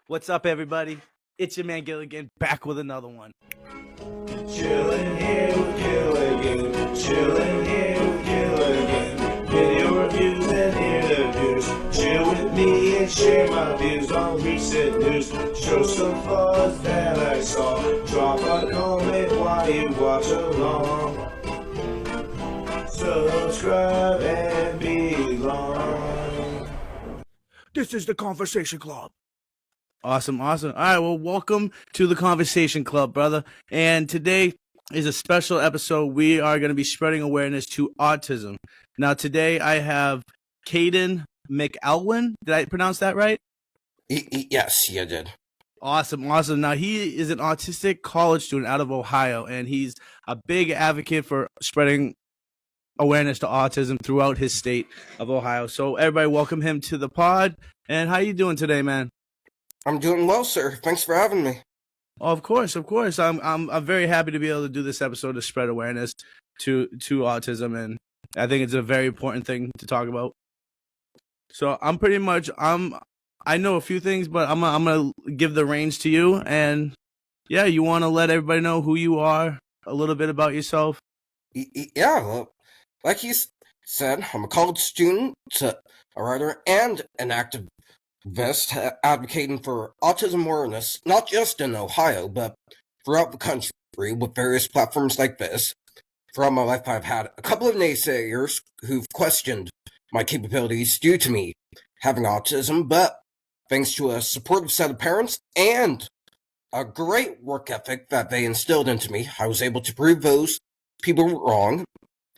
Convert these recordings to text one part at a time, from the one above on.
What's up, everybody? It's your man Gilligan, back with another one. Chillin' here with Gilligan, chillin' here with Gilligan. Video reviews and interviews. Chill with me and share my views on recent news. Show some flaws that I saw. Drop a comment while you watch along. Subscribe and belong. This is the Conversation Club. Awesome. All right, well, welcome to the Conversation Club, brother. And today is a special episode. We are going to be spreading awareness to autism. Now, today I have Kadin McElwain. Did I pronounce that right? Yes, you did. Awesome. Now, he is an autistic college student out of Ohio, and he's a big advocate for spreading awareness to autism throughout his state of Ohio. So everybody welcome him to the pod. And how you doing today, man? I'm doing well, sir. Thanks for having me. Oh, of course. I'm very happy to be able to do this episode to spread awareness to autism, and I think it's a very important thing to talk about. So I know a few things, but I'm gonna give the reins to you, and yeah, you want to let everybody know who you are, a little bit about yourself. Yeah, well, like he said, I'm a college student, a writer, and an activist advocating for autism awareness, not just in Ohio, but throughout the country with various platforms like this. Throughout my life, I've had a couple of naysayers who've questioned my capabilities due to me having autism, but thanks to a supportive set of parents and a great work ethic that they instilled into me, I was able to prove those people were wrong.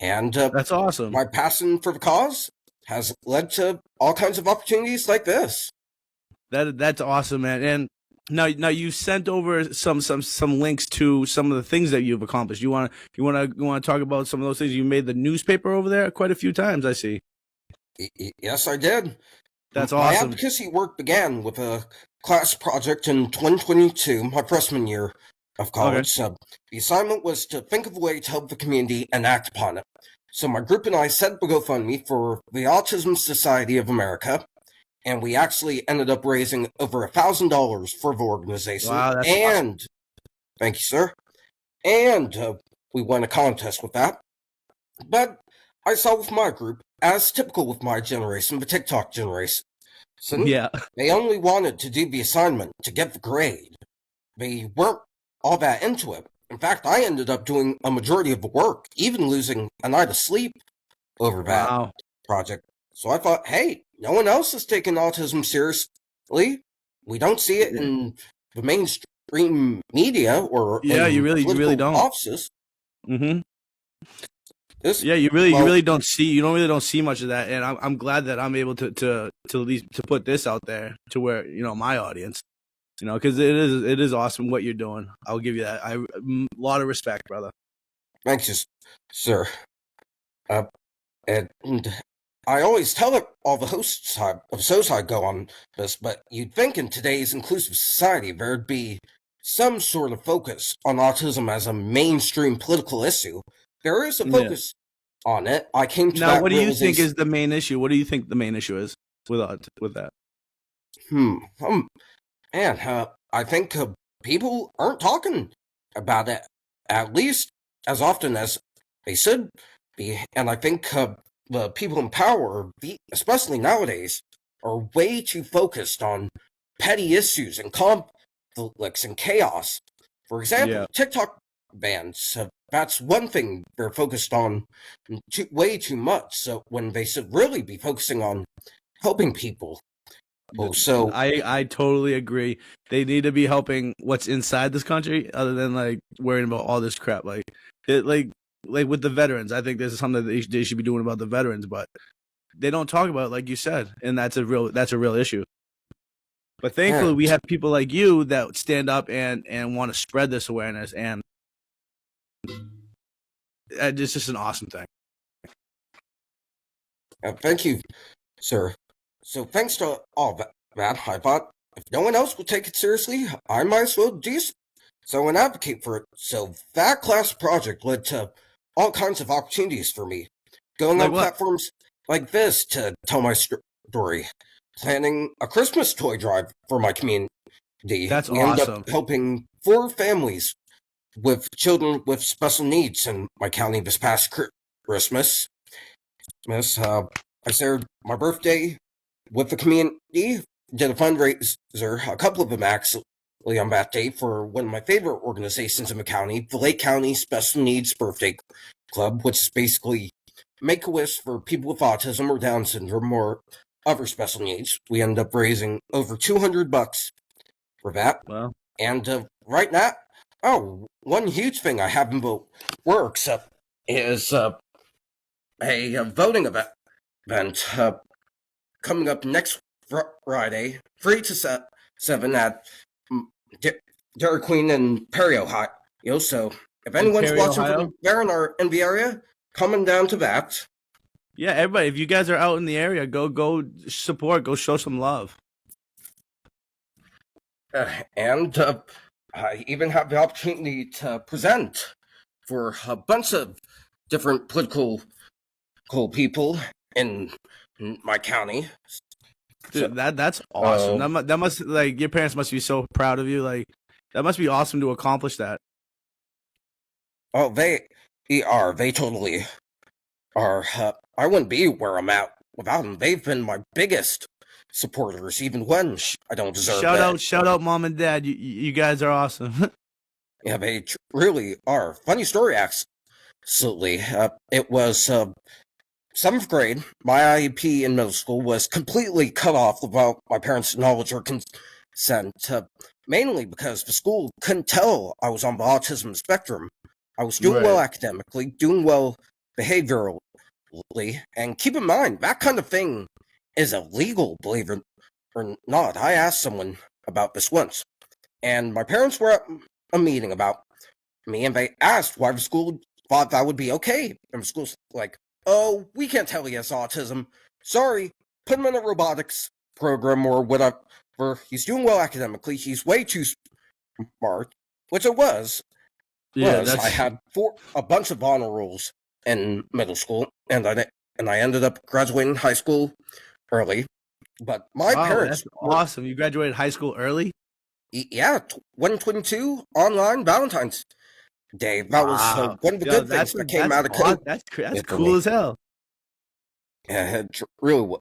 And That's awesome. My passion for the cause has led to all kinds of opportunities like this. That's awesome, man. And now you sent over some links to some of the things that you've accomplished. You want to talk about some of those things? You made the newspaper over there quite a few times, I see. Yes, I did. That's My awesome. advocacy work began with a class project in 2022, my freshman year of college. Okay. So the assignment was to think of a way to help the community and act upon it. So my group and I set up a GoFundMe for the Autism Society of America, and we actually ended up raising over $1,000 for the organization. Wow, that's and awesome. Thank you, sir. And we won a contest with that. But I saw with my group, as typical with my generation, the TikTok generation, so Yeah. they only wanted to do the assignment to get the grade. They weren't all that into it. In fact, I ended up doing a majority of the work, even losing a night of sleep over that project. So I thought, hey, no one else is taking autism seriously. We don't see it in the mainstream media or you really don't. offices. Mm-hmm. You really don't see much of that, and I'm glad that I'm able to at least to put this out there to where my audience, because it is awesome what you're doing. I'll give you that. A lot of respect, brother. Thank you, sir. And I always tell all the hosts of shows I go on this, but you'd think in today's inclusive society there'd be some sort of focus on autism as a mainstream political issue. There is a focus on it. I came to that what do you think is the main issue? What do you think the main issue is with that? I think people aren't talking about it at least as often as they should be, and I think the people in power, especially nowadays, are way too focused on petty issues and conflicts and chaos. For example, TikTok bans. That's one thing they're focused on way too much. So when they should really be focusing on helping people. So I totally agree. They need to be helping what's inside this country, other than worrying about all this crap. Like with the veterans, I think this is something that they should be doing about the veterans, but they don't talk about it, like you said, and that's a real issue. But thankfully, we have people like you that stand up and want to spread this awareness, and it's just an awesome thing. Thank you, sir. So thanks to all that, I thought if no one else would take it seriously, I might as well do so and advocate for it. So that class project led to all kinds of opportunities for me. Going on platforms like this to tell my story. planning a Christmas toy drive for my community. That's we ended awesome. up helping 4 families with children with special needs in my county this past Christmas. I shared my birthday with the community, did a fundraiser, a couple of them actually, on that day for one of my favorite organizations in the county, the Lake County Special Needs Birthday Club, which is basically Make-A-Wish for people with autism or Down syndrome or other special needs. We ended up raising over $200 for that. Wow. And right now, one huge thing I have in the works is a voting event coming up next Friday, 3 to 7 at Dairy Queen in Perry, Ohio. So if anyone's Perry, watching Ohio? from there or in the area, coming down to that. Yeah, everybody, if you guys are out in the area, go support, go show some love. And I even have the opportunity to present for a bunch of different political people in my county. Dude, that's awesome. That must, like, your parents must be so proud of you. Like, that must be awesome to accomplish that. Oh, they are. They totally are. I wouldn't be where I'm at without them. They've been my biggest supporters, even when I don't deserve it. Shout out, mom and dad. You guys are awesome. Yeah, they really are. Funny story, absolutely. It was 7th grade. My IEP in middle school was completely cut off without my parents' knowledge or consent, mainly because the school couldn't tell I was on the autism spectrum. I was doing well academically, doing well behaviorally, and keep in mind, that kind of thing is illegal, believe it or not. I asked someone about this once, and my parents were at a meeting about me, and they asked why the school thought that would be okay. And the school's like, oh, we can't tell he has autism. Sorry, put him in a robotics program or whatever. He's doing well academically. He's way too smart, which it was. Yeah, I had a bunch of honor rolls in middle school, and I ended up graduating high school early. But my parents, that's awesome. You graduated high school early? Yeah, 2022 online Valentine's Day. That was one of the good things that came out of COVID. That's cool as hell. Yeah, it really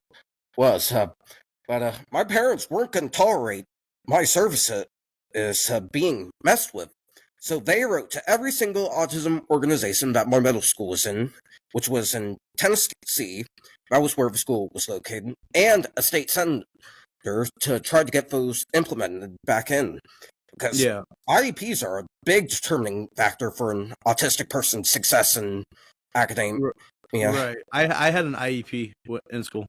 was. But my parents weren't going to tolerate my services being messed with. So they wrote to every single autism organization that my middle school was in, which was in Tennessee. That was where the school was located, and a state senator to try to get those implemented back in. Because IEPs are a big determining factor for an autistic person's success in academia. Right. I had an IEP in school.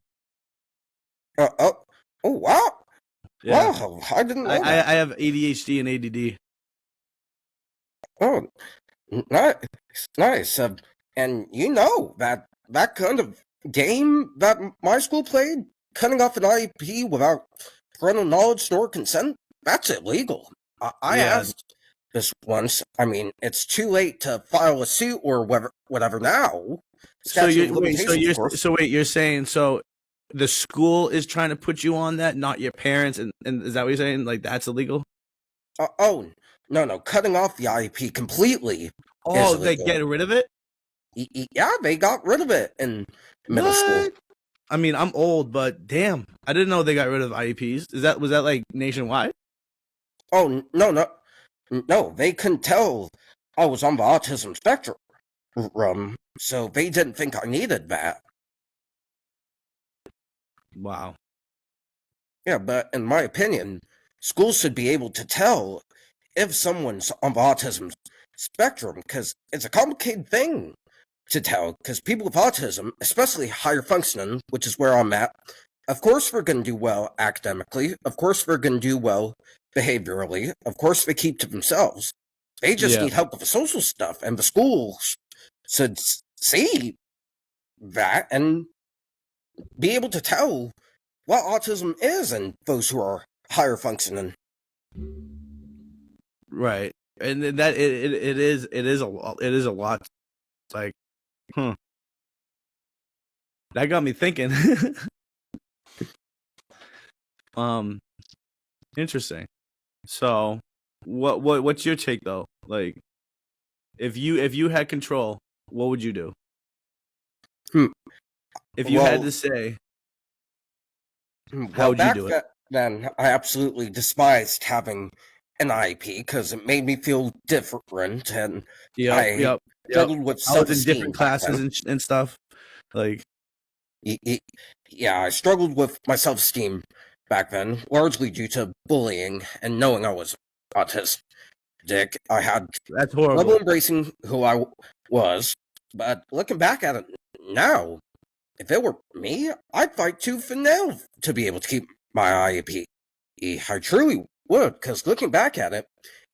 Oh, wow. Yeah. Wow, I didn't know that. I have ADHD and ADD. Oh, nice. And that kind of game that my school played, cutting off an IEP without parental knowledge nor consent, that's illegal. I asked this once. I mean, it's too late to file a suit or whatever now. You're saying the school is trying to put you on that, not your parents, and is that what you're saying? Like, that's illegal? No, cutting off the IEP completely. Oh, they get rid of it? Yeah, they got rid of it in middle school. I mean, I'm old, but damn, I didn't know they got rid of IEPs. Was that like nationwide? Oh, no, they couldn't tell I was on the autism spectrum, so they didn't think I needed that. Wow. Yeah, but in my opinion, schools should be able to tell if someone's on the autism spectrum, because it's a complicated thing to tell, because people with autism, especially higher functioning, which is where I'm at, of course they're going to do well academically, of course they're going to do well behaviorally, of course they keep to themselves. They just need help with the social stuff, and the schools should see that and be able to tell what autism is in those who are higher functioning. Right, and that it is a lot. Like, that got me thinking. Interesting. So, what's your take though? Like, if you had control, what would you do? If you had to say, how would you do it? Then I absolutely despised having an IEP because it made me feel different, and Yep. struggled with I was in self-esteem different back classes then. and stuff. Like, Yeah, I struggled with my self-esteem back then, largely due to bullying and knowing I was autistic. I had that's trouble horrible. embracing who I was, but looking back at it now, if it were me, I'd fight tooth and nail to be able to keep my IEP. I truly would, because looking back at it,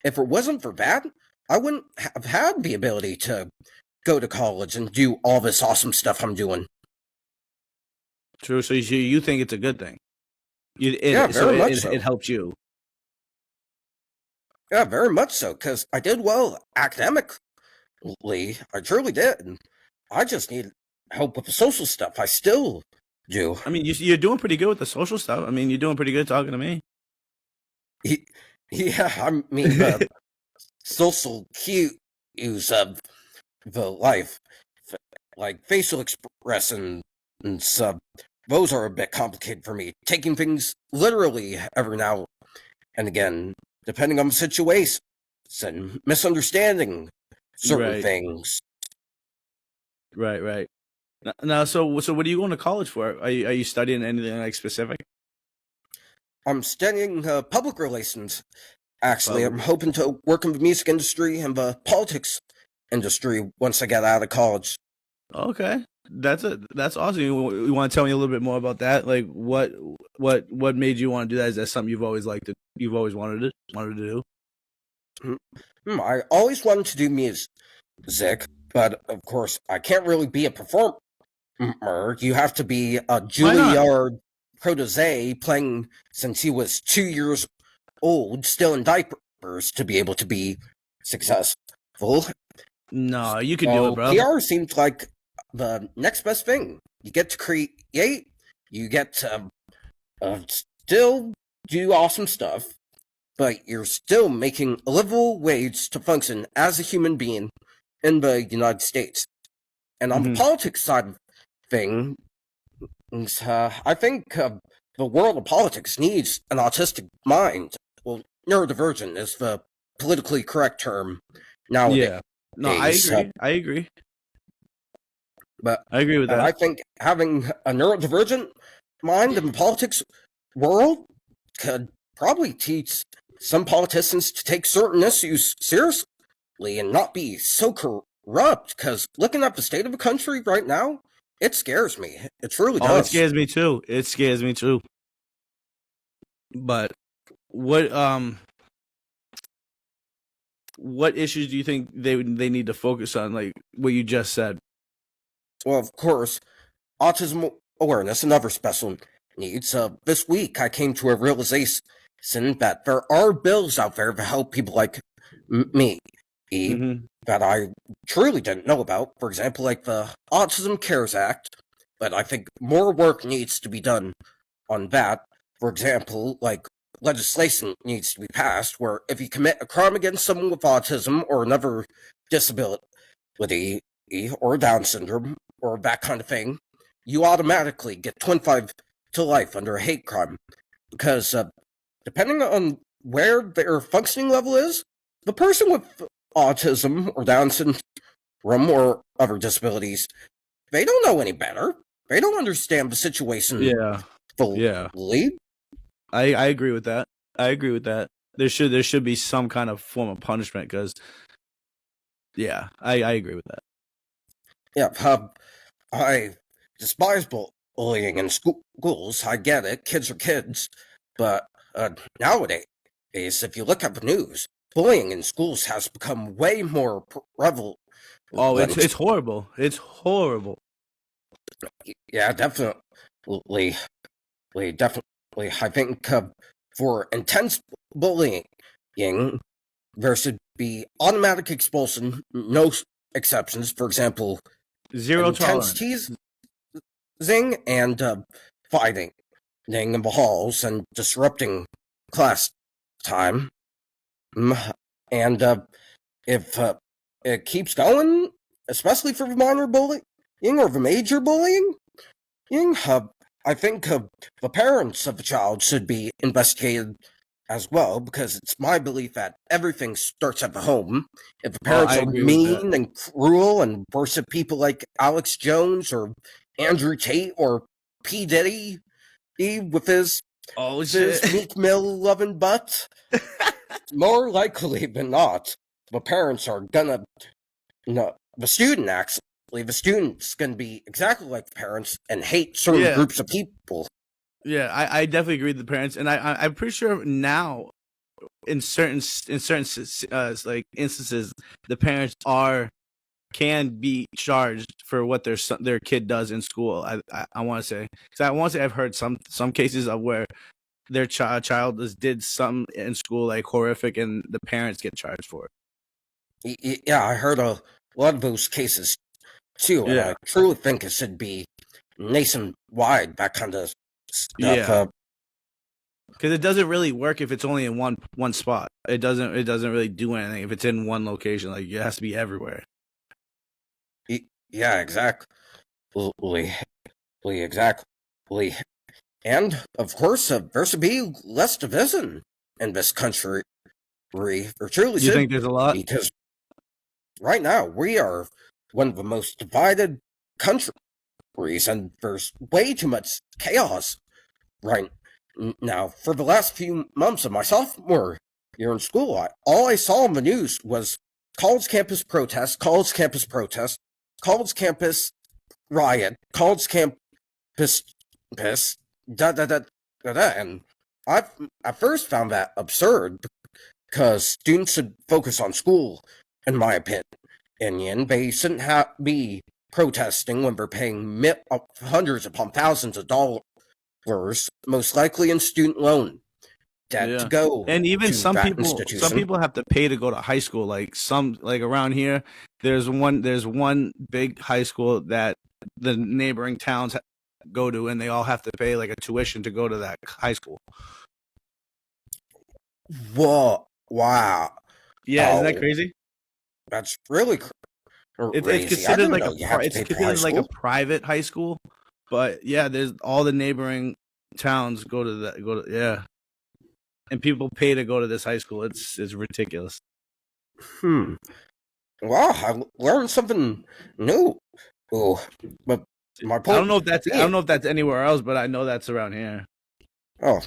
if it wasn't for that, I wouldn't have had the ability to go to college and do all this awesome stuff I'm doing. True. So you think it's a good thing? Very much so. It helps you. Yeah, very much so, because I did well academically. I truly did. And I just need help with the social stuff. I still do. I mean, you're doing pretty good with the social stuff. I mean, you're doing pretty good talking to me. Yeah, I mean, the social cues of the life, like facial expression and sub, those are a bit complicated for me. Taking things literally every now and again, depending on the situation, and misunderstanding certain things. Right. Now, so what are you going to college for? Are you studying anything like specific? I'm studying public relations. Actually, I'm hoping to work in the music industry and the politics industry once I get out of college. Okay, that's awesome. You want to tell me a little bit more about that? Like, what made you want to do that? Is that something you've always wanted to do? I always wanted to do music, but of course, I can't really be a performer. You have to be a Juilliard protege playing since he was 2 years old, still in diapers, to be able to be successful. No, you can do it, bro. PR seems like the next best thing. You get to create, you get to still do awesome stuff, but you're still making a livable wage to function as a human being in the United States. And on the politics side of things, I think the world of politics needs an autistic mind. Well, neurodivergent is the politically correct term nowadays. Yeah. No, I agree. But I agree with that. I think having a neurodivergent mind in the politics world could probably teach some politicians to take certain issues seriously and not be so corrupt, because looking at the state of the country right now, it scares me. It truly does. Oh, it scares me too. But what issues do you think they need to focus on, like what you just said? Well, of course, autism awareness and other special needs. This week, I came to a realization that there are bills out there to help people like me that I truly didn't know about. For example, like the Autism Cares Act, but I think more work needs to be done on that. For example, like legislation needs to be passed where if you commit a crime against someone with autism or another disability or Down syndrome or that kind of thing, you automatically get 25 to life under a hate crime. Because depending on where their functioning level is, the person with autism or Down syndrome or other disabilities, they don't know any better. They don't understand the situation fully. I agree with that. There should be some kind of form of punishment, because I agree with that. Yeah, I despise bullying in schools. I get it. Kids are kids. But nowadays, if you look at the news, bullying in schools has become way more prevalent. Oh, it's horrible. It's horrible. Yeah, definitely. I think for intense bullying, there should be automatic expulsion, no exceptions. For example, zero intense tolerance, teasing and fighting. in the halls and disrupting class time. And if it keeps going, especially for minor bullying or the major bullying, I think the parents of the child should be investigated as well, because it's my belief that everything starts at the home. If the parents are mean and cruel and worship people like Alex Jones or Andrew Tate or P. Diddy with his Meek Mill loving butt, more likely than not, the parents are gonna, the student's gonna be exactly like the parents and hate certain groups of people. Yeah, I definitely agree with the parents, and I'm pretty sure now, in certain like instances, the parents can be charged for what their kid does in school. I want to say, because I want to say I've heard some cases of where their child did something in school like horrific, and the parents get charged for it. Yeah, I heard a lot of those cases too, and I truly think it should be nationwide, that kind of stuff. Yeah, because it doesn't really work if it's only in one spot. It doesn't really do anything if it's in one location. Like, it has to be everywhere. Yeah, exactly. Exactly. And of course, there should be less division in this country. There truly should. You think there's a lot? Because right now we are one of the most divided countries, and there's way too much chaos right now. For the last few months of my sophomore year in school, all I saw on the news was college campus protest, college campus riot, college campus and I at first found that absurd, because students should focus on school, in my opinion. They shouldn't be protesting when they're paying hundreds upon thousands of dollars, most likely in student loan debt, to go. And even some people have to pay to go to high school. Like around here, there's one big high school that the neighboring towns go to, and they all have to pay like a tuition to go to that high school. Whoa! Wow! Yeah, isn't that crazy? That's really crazy. It's considered like a private high school, but yeah, there's all the neighboring towns go to and people pay to go to this high school. It's ridiculous. Wow, I learned something new. Oh, but my point. I don't know if that's anywhere else, but I know that's around here. Oh,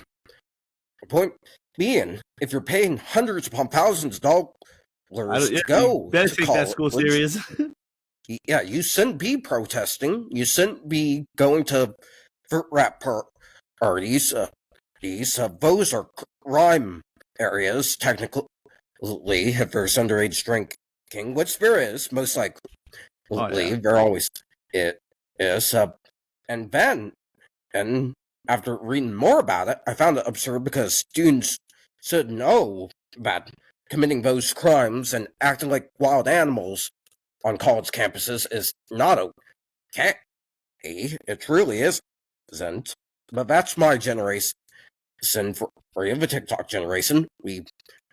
the point being, if you're paying hundreds upon thousands of dollars to go, you better take that school serious. Yeah, you shouldn't be protesting. You shouldn't be going to rap parties. Those are crime areas, technically, if there's underage drinking, which there is, most likely. There always it is. And then, after reading more about it, I found it absurd, because students should know that committing those crimes and acting like wild animals on college campuses is not okay. It truly isn't. But that's my generation. For the TikTok generation, we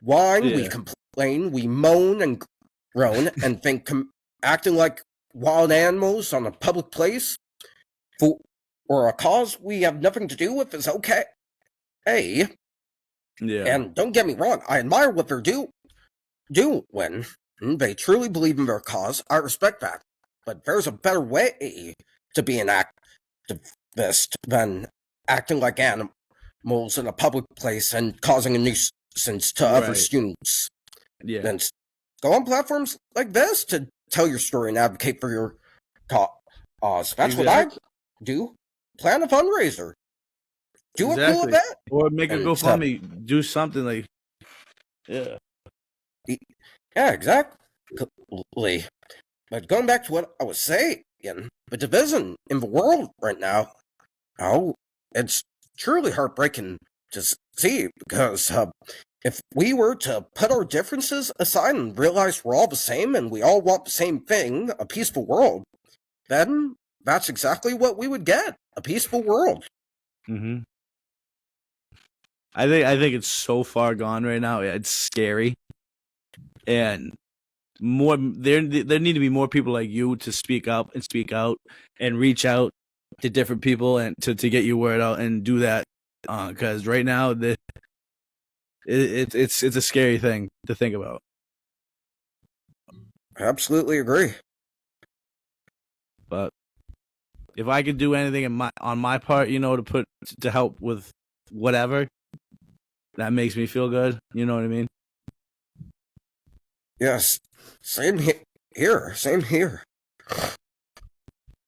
whine, we complain, we moan and groan, and think acting like wild animals on a public place or a cause we have nothing to do with is okay. Yeah. And don't get me wrong, I admire what they're do when they truly believe in their cause. I respect that. But there's a better way to be an activist than acting like animals in a public place and causing a nuisance to other students. Yeah. Then go on platforms like this to tell your story and advocate for your cause. That's what I do. Plan a fundraiser. Do a cool event. Or make a GoFundMe. Do something like... Yeah. Yeah, exactly. But going back to what I was saying, the division in the world right now, it's truly heartbreaking to see, because if we were to put our differences aside and realize we're all the same and we all want the same thing, a peaceful world, then that's exactly what we would get, a peaceful world. Mm-hmm. I think it's so far gone right now. It's scary, and there need to be more people like you to speak up and speak out and reach out to different people and to get your word out and do that. Because right now it's a scary thing to think about. I absolutely agree. But if I could do anything on my part, to help with whatever, that makes me feel good. You know what I mean? Yes, same here. Same here.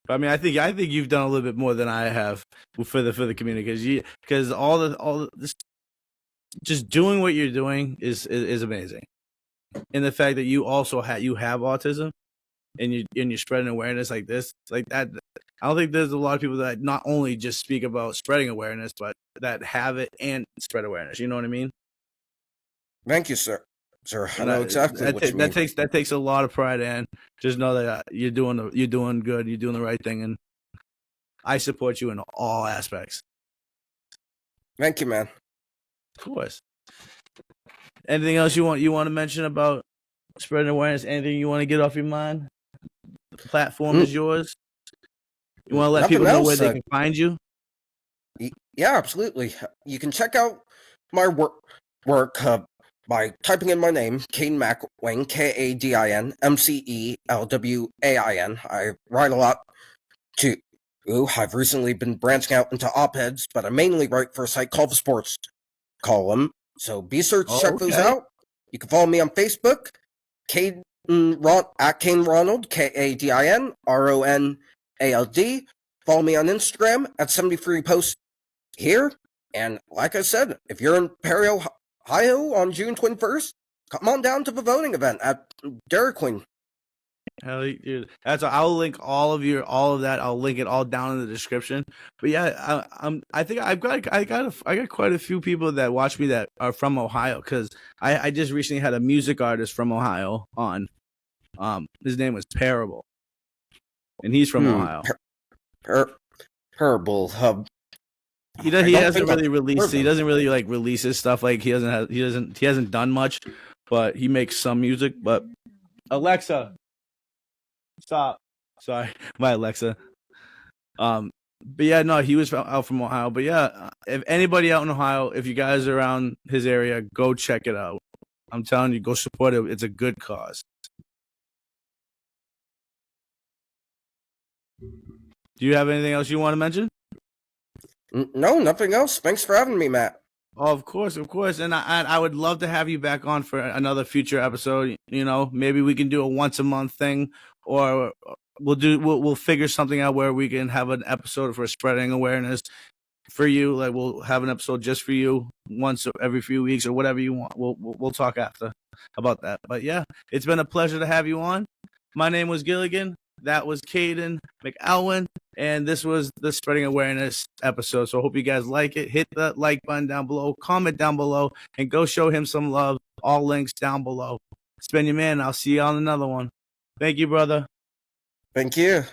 I mean, I think you've done a little bit more than I have for the community because all this just doing what you're doing is amazing, and the fact that you also have autism and you're spreading awareness like this, like that. I don't think there's a lot of people that not only just speak about spreading awareness, but that have it and spread awareness. You know what I mean? Thank you, sir. Sir, I know exactly what you mean. That takes a lot of pride, and just know that you're doing good, you're doing the right thing, and I support you in all aspects. Thank you, man. Of course. Anything else you want to mention about spreading awareness? Anything you want to get off your mind? The platform is yours. You want to let people know where they can find you? Yeah, absolutely. You can check out my work by typing in my name, Kadin McElwain, Kadin McElwain. I write a lot too. I've recently been branching out into op-eds, but I mainly write for a site called The Sports Column. So be sure to check those out. You can follow me on Facebook, at Kadin Ronald, KadinRonald. Follow me on Instagram at 73 posts here. And like I said, if you're in Perry, Ohio on June 21st, come on down to the voting event at Dairy Queen. Hell, dude. I'll link all of that. I'll link it all down in the description. But yeah, I think I got quite a few people that watch me that are from Ohio because I just recently had a music artist from Ohio on. His name was Parable, and he's from Ohio. Parable Hub. He doesn't really release his stuff. Like he hasn't done much, but he makes some music. But Alexa, stop. Sorry, my Alexa. But yeah, no, he was out from Ohio. But yeah, if anybody out in Ohio, if you guys are around his area, go check it out. I'm telling you, go support it. It's a good cause. Do you have anything else you want to mention? No, nothing else. Thanks for having me, Matt. Oh, of course, and I would love to have you back on for another future episode. Maybe we can do a once a month thing, or we'll figure something out where we can have an episode for spreading awareness for you. Like we'll have an episode just for you once every few weeks or whatever you want. We'll talk after about that. But yeah, it's been a pleasure to have you on. My name was Gilligan. That was Kadin McElwain, and this was the Spreading Awareness episode. So I hope you guys like it. Hit the like button down below, comment down below, and go show him some love. All links down below. It's been your man. I'll see you on another one. Thank you, brother. Thank you.